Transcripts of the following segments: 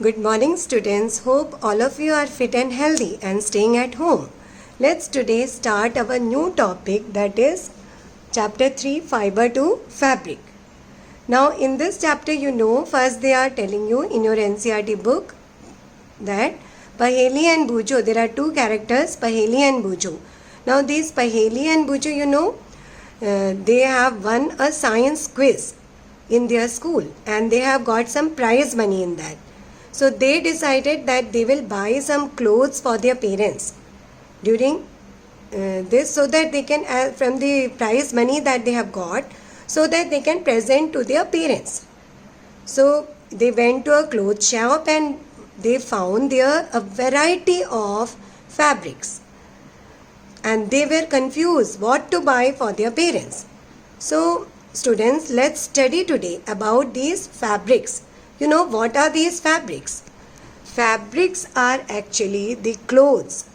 Good morning students. Hope all of you are fit and healthy and staying at home. Let's today start our new topic, that is chapter 3, fiber to fabric. Now in this chapter, first they are telling you in your NCERT book that Paheli and Bujo, there are two characters, Paheli and Bujo. Now these Paheli and Bujo, they have won a science quiz in their school and they have got some prize money in that. So they decided that they will buy some clothes for their parents during this, so that they can, from the prize money that they have got, so that they can present to their parents. So they went to a clothes shop and they found there a variety of fabrics. And they were confused what to buy for their parents. So students, let's study today about these fabrics. What are these fabrics? Fabrics are actually the clothes.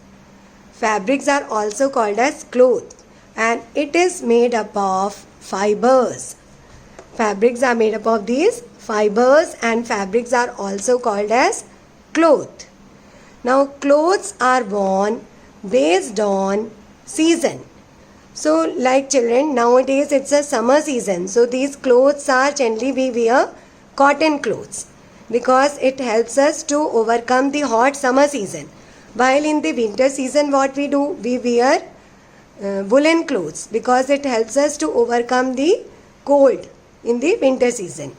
Fabrics are also called as cloth, and it is made up of fibers. Fabrics are made up of these fibers, and fabrics are also called as cloth. Now clothes are worn based on season. So like children, nowadays it's a summer season. So these clothes are generally we wear cotton clothes because it helps us to overcome the hot summer season. While in the winter season, what we do? We wear woolen clothes because it helps us to overcome the cold in the winter season.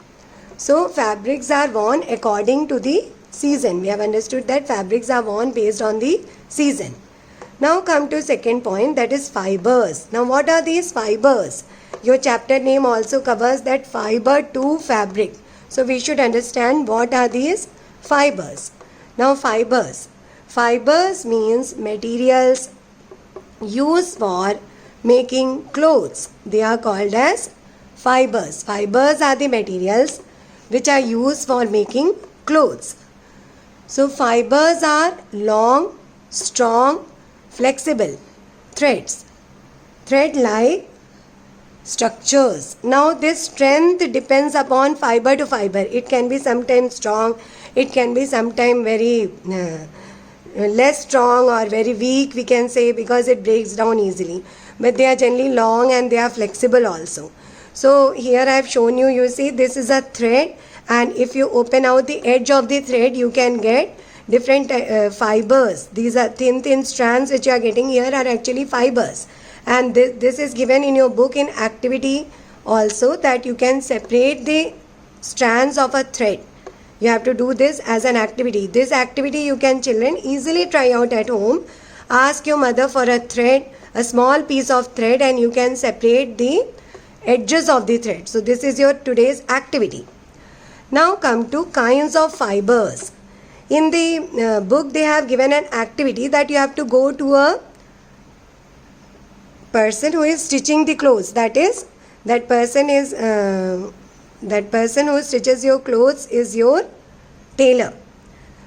So fabrics are worn according to the season. We have understood that fabrics are worn based on the season. Now come to second point, that is fibers. Now what are these fibers? Your chapter name also covers that fiber to fabric. So we should understand what are these fibers. Now fibers. Fibers means materials used for making clothes. They are called as fibers. Fibers are the materials which are used for making clothes. So fibers are long, strong, flexible threads. Thread-like structures. Now this strength depends upon fiber to fiber. It can be sometimes strong, it can be sometimes very less strong or very weak, we can say, because it breaks down easily. But they are generally long and they are flexible also. So here I have shown you, you see this is a thread, and if you open out the edge of the thread, you can get different fibers. These are thin strands which you are getting here are actually fibers. And this is given in your book in activity also, that you can separate the strands of a thread. You have to do this as an activity. This activity you can, children, easily try out at home. Ask your mother for a thread, a small piece of thread, and you can separate the edges of the thread. So this is your today's activity. Now come to kinds of fibers. In the book they have given an activity that you have to go to a person who is stitching the clothes. That is, that person who stitches your clothes is your tailor.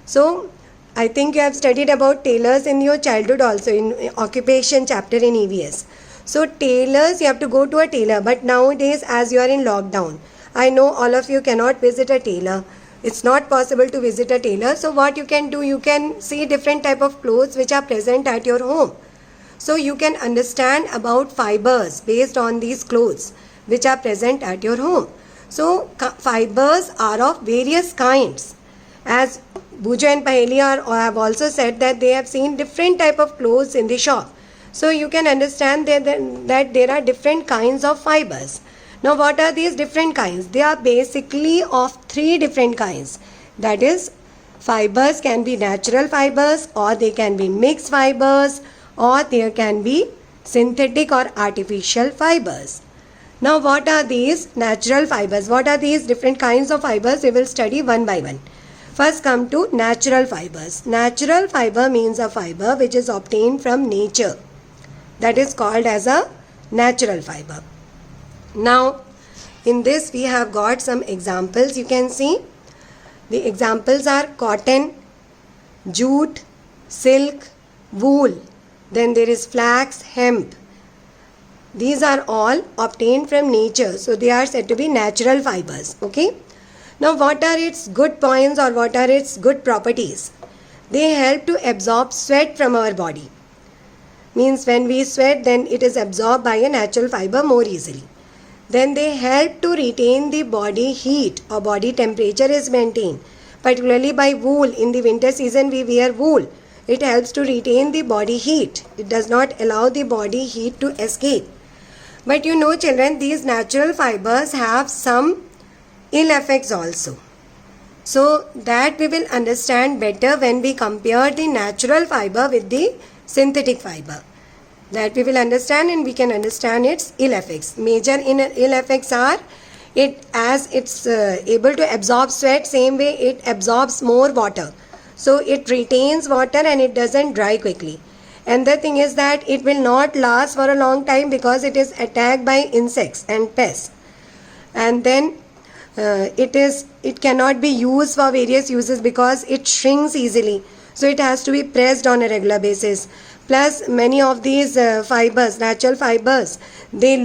So I think you have studied about tailors in your childhood also, in occupation chapter in EVS. So tailors, you have to go to a tailor, but nowadays as you are in lockdown, I know all of you cannot visit a tailor. It's not possible to visit a tailor. So what you can do, you can see different type of clothes which are present at your home. So you can understand about fibers based on these clothes which are present at your home. So fibers are of various kinds. As Bujo and Paheli have also said that they have seen different type of clothes in the shop. So you can understand that there are different kinds of fibers. Now what are these different kinds? They are basically of three different kinds. That is, fibers can be natural fibers, or they can be mixed fibers, or there can be synthetic or artificial fibers. Now what are these natural fibers? What are these different kinds of fibers? We will study one by one. First come to natural fibers. Natural fiber means a fiber which is obtained from nature. That is called as a natural fiber. Now in this we have got some examples. You can see the examples are cotton, jute, silk, wool. Then there is flax, hemp. These are all obtained from nature. So they are said to be natural fibers. Okay. Now, what are its good points or what are its good properties? They help to absorb sweat from our body. Means when we sweat, then it is absorbed by a natural fiber more easily. Then they help to retain the body heat or body temperature is maintained. Particularly by wool. In the winter season we wear wool. It helps to retain the body heat. It does not allow the body heat to escape. But you know children, these natural fibers have some ill effects also. So that we will understand better when we compare the natural fiber with the synthetic fiber. That we will understand and we can understand its ill effects. Major ill effects are, it's able to absorb sweat, same way it absorbs more water. So it retains water and it doesn't dry quickly. And the thing is that it will not last for a long time because it is attacked by insects and pests. And then it cannot be used for various uses because it shrinks easily. So it has to be pressed on a regular basis. Plus many of these fibers, natural fibers, they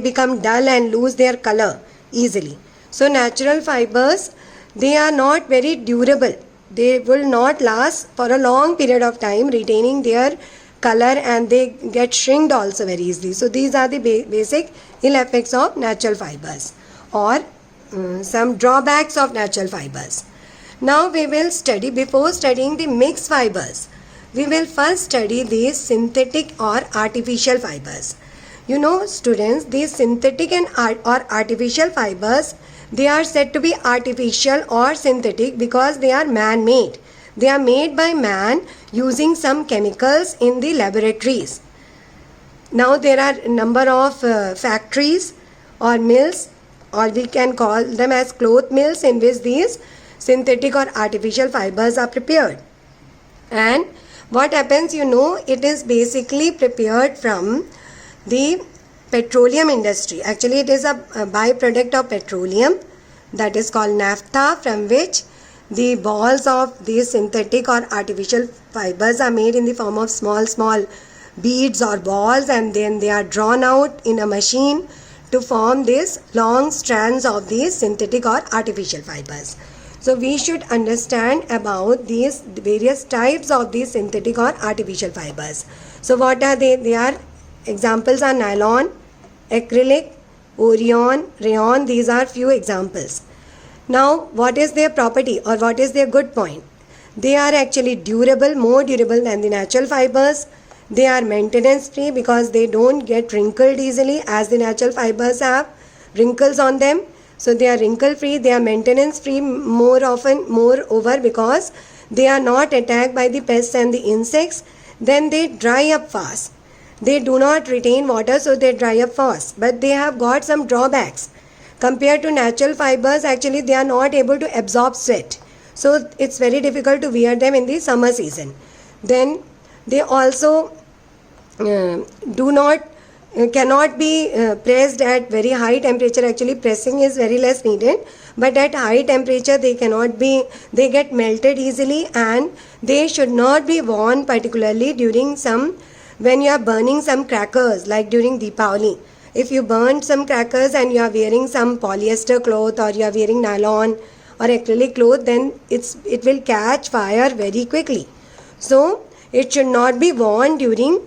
become dull and lose their color easily. So natural fibers, they are not very durable. They will not last for a long period of time, retaining their color, and they get shrinked also very easily. So these are the basic ill effects of natural fibers or some drawbacks of natural fibers. Now we will study, before studying the mixed fibers, we will first study these synthetic or artificial fibers. You know students, these synthetic and or artificial fibers, they are said to be artificial or synthetic because they are man-made. They are made by man using some chemicals in the laboratories. Now there are a number of factories or mills, or we can call them as cloth mills, in which these synthetic or artificial fibers are prepared. And what happens, you know, it is basically prepared from the petroleum industry. Actually it is a byproduct of petroleum, that is called naphtha, from which the balls of these synthetic or artificial fibers are made in the form of small beads or balls, and then they are drawn out in a machine to form these long strands of these synthetic or artificial fibers. So we should understand about these various types of these synthetic or artificial fibers. So what are they? They are, examples are nylon, acrylic, Orion, rayon. These are few examples. Now what is their property or what is their good point? They are actually durable, more durable than the natural fibers. They are maintenance free because they don't get wrinkled easily as the natural fibers have wrinkles on them. So they are wrinkle free, they are maintenance free moreover because they are not attacked by the pests and the insects. Then they dry up fast. They do not retain water, so they dry up fast. But they have got some drawbacks. Compared to natural fibers, actually they are not able to absorb sweat. So it's very difficult to wear them in the summer season. Then they also cannot be pressed at very high temperature. Actually pressing is very less needed, but at high temperature they get melted easily, and they should not be worn particularly during when you are burning some crackers, like during Deepavali. If you burn some crackers and you are wearing some polyester cloth or you are wearing nylon or acrylic cloth, then it will catch fire very quickly. So it should not be worn during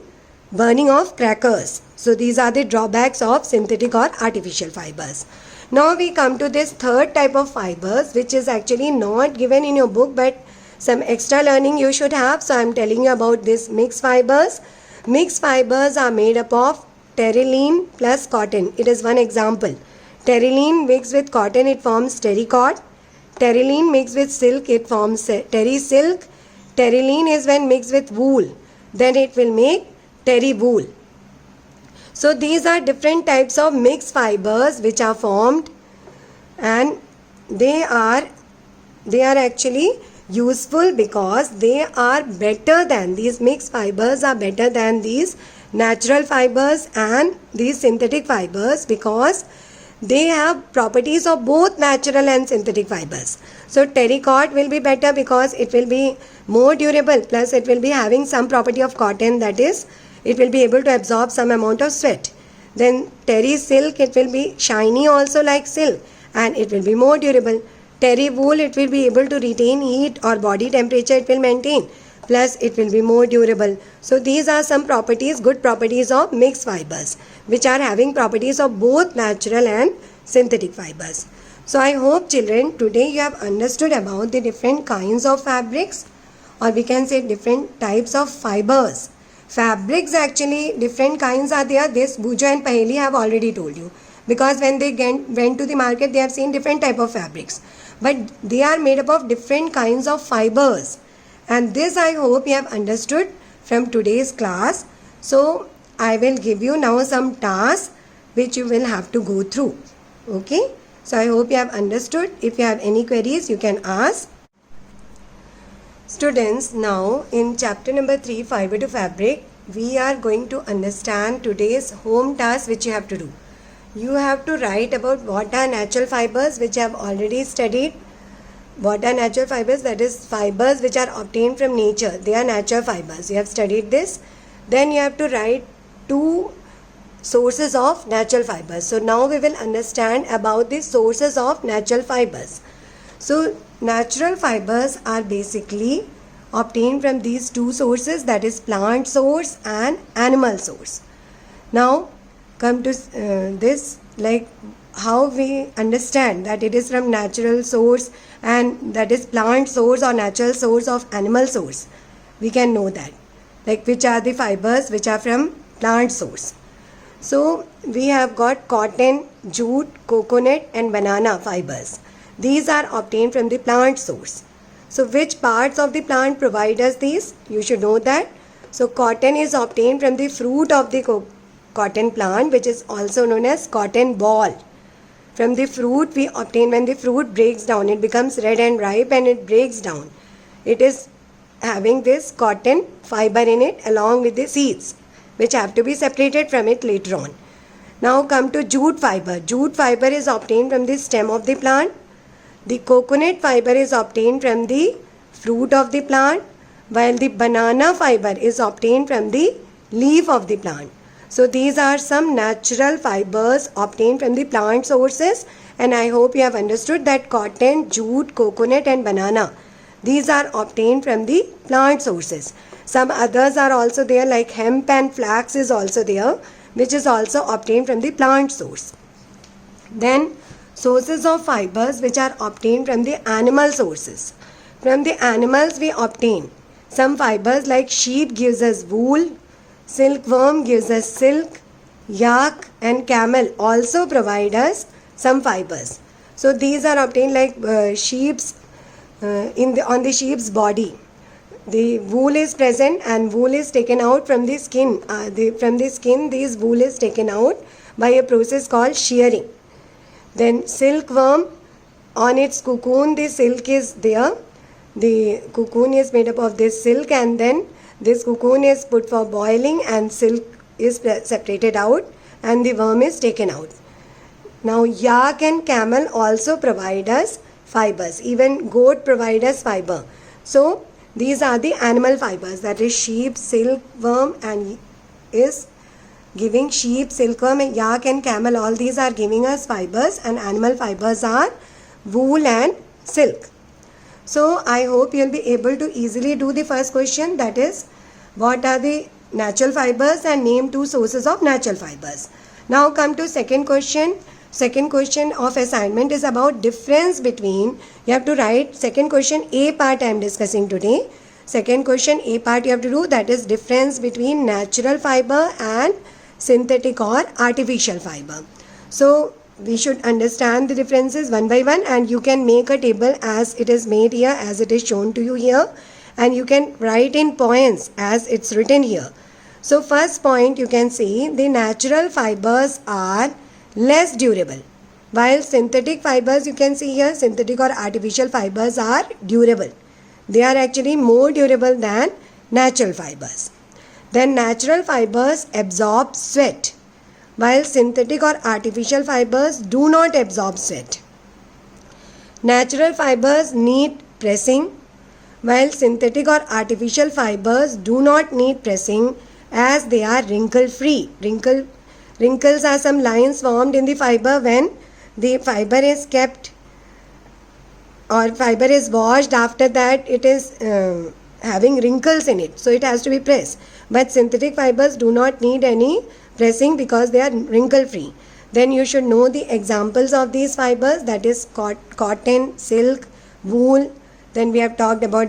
burning of crackers. So these are the drawbacks of synthetic or artificial fibers. Now we come to this third type of fibers, which is actually not given in your book, but some extra learning you should have. So I am telling you about this mixed fibers. Mixed fibers are made up of terylene plus cotton. It is one example. Terylene mixed with cotton, it forms terrycot. Terylene mixed with silk, it forms terry silk. Terylene is when mixed with wool, then it will make terry wool. So these are different types of mixed fibers which are formed, and they are actually useful because they are better than, these mixed fibers are better than these natural fibers and these synthetic fibers because they have properties of both natural and synthetic fibers. So terrycot will be better because it will be more durable, plus it will be having some property of cotton, that is it will be able to absorb some amount of sweat. Then terry silk, it will be shiny also like silk, and it will be more durable. Terry wool, it will be able to retain heat or body temperature, it will maintain. Plus it will be more durable. So these are some properties, good properties of mixed fibers, which are having properties of both natural and synthetic fibers. So I hope children, today you have understood about the different kinds of fabrics, or we can say different types of fibers. Fabrics, actually different kinds are there. This Bujo and Paheli have already told you, because when they went to the market, they have seen different type of fabrics, but they are made up of different kinds of fibers. And this I hope you have understood from today's class. So I will give you now some tasks which you will have to go through. Okay, so I hope you have understood. If you have any queries, you can ask. Students, now in chapter number 3, Fiber to Fabric, we are going to understand today's home task which you have to do. You have to write about what are natural fibers, which I have already studied. What are natural fibers? That is fibers which are obtained from nature. They are natural fibers. You have studied this. Then you have to write 2 sources of natural fibers. So now we will understand about the sources of natural fibers. So natural fibers are basically obtained from these 2 sources, that is plant source and animal source. Now come to this, like how we understand that it is from natural source and that is plant source or natural source of animal source. We can know that, like which are the fibers which are from plant source. So we have got cotton, jute, coconut and banana fibers. These are obtained from the plant source. So which parts of the plant provide us these? You should know that. So cotton is obtained from the fruit of the cotton plant, which is also known as cotton ball. From the fruit we obtain, when the fruit breaks down, it becomes red and ripe and it breaks down. It is having this cotton fiber in it along with the seeds, which have to be separated from it later on. Now come to jute fiber. Jute fiber is obtained from the stem of the plant. The coconut fiber is obtained from the fruit of the plant, while the banana fiber is obtained from the leaf of the plant. So these are some natural fibers obtained from the plant sources, and I hope you have understood that cotton, jute, coconut and banana, these are obtained from the plant sources. Some others are also there, like hemp and flax is also there, which is also obtained from the plant source. Then sources of fibers which are obtained from the animal sources. From the animals we obtain some fibers, like sheep gives us wool, silkworm gives us silk, yak and camel also provide us some fibers. So these are obtained, like sheep's on the sheep's body. The wool is present and wool is taken out from the skin. From the skin, this wool is taken out by a process called shearing. Then silkworm, on its cocoon the silk is there. The cocoon is made up of this silk, and then this cocoon is put for boiling and silk is separated out and the worm is taken out. Now yak and camel also provide us fibers. Even goat provide us fiber. So these are the animal fibers, that is sheep, silkworm and is giving sheep, silkworm, yak and camel, all these are giving us fibers, and animal fibers are wool and silk. So I hope you will be able to easily do the first question, that is what are the natural fibers and name 2 sources of natural fibers. Now come to second question. Second question of assignment is about difference between, you have to write second question A part I am discussing today. Second question A part you have to do, that is difference between natural fiber and synthetic or artificial fiber. So we should understand the differences one by one, and you can make a table as it is made here, as it is shown to you here, and you can write in points as it's written here. So first point, you can see the natural fibers are less durable, while synthetic fibers, you can see here, synthetic or artificial fibers are durable. They are actually more durable than natural fibers. Then natural fibers absorb sweat, while synthetic or artificial fibers do not absorb sweat. Natural fibers need pressing, while synthetic or artificial fibers do not need pressing, as they are wrinkle free. Wrinkles are some lines formed in the fiber when the fiber is kept or fiber is washed, after that it is having wrinkles in it, so it has to be pressed. But synthetic fibers do not need any pressing because they are wrinkle free. Then you should know the examples of these fibers, that is cotton, silk, wool. Then we have talked about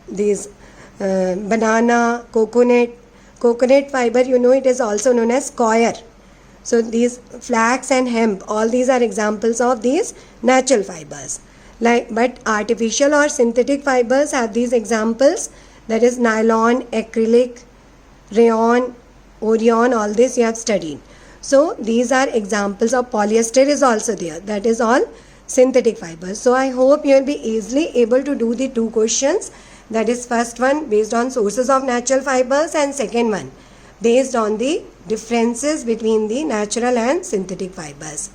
these banana, coconut fiber, you know, it is also known as coir. So these flax and hemp, all these are examples of these natural fibers. But artificial or synthetic fibers have these examples, that is nylon, acrylic, rayon, Orion, all this you have studied. So these are examples of polyester is also there, that is all synthetic fibers. So I hope you will be easily able to do the two questions, that is first one based on sources of natural fibers and second one based on the differences between the natural and synthetic fibers.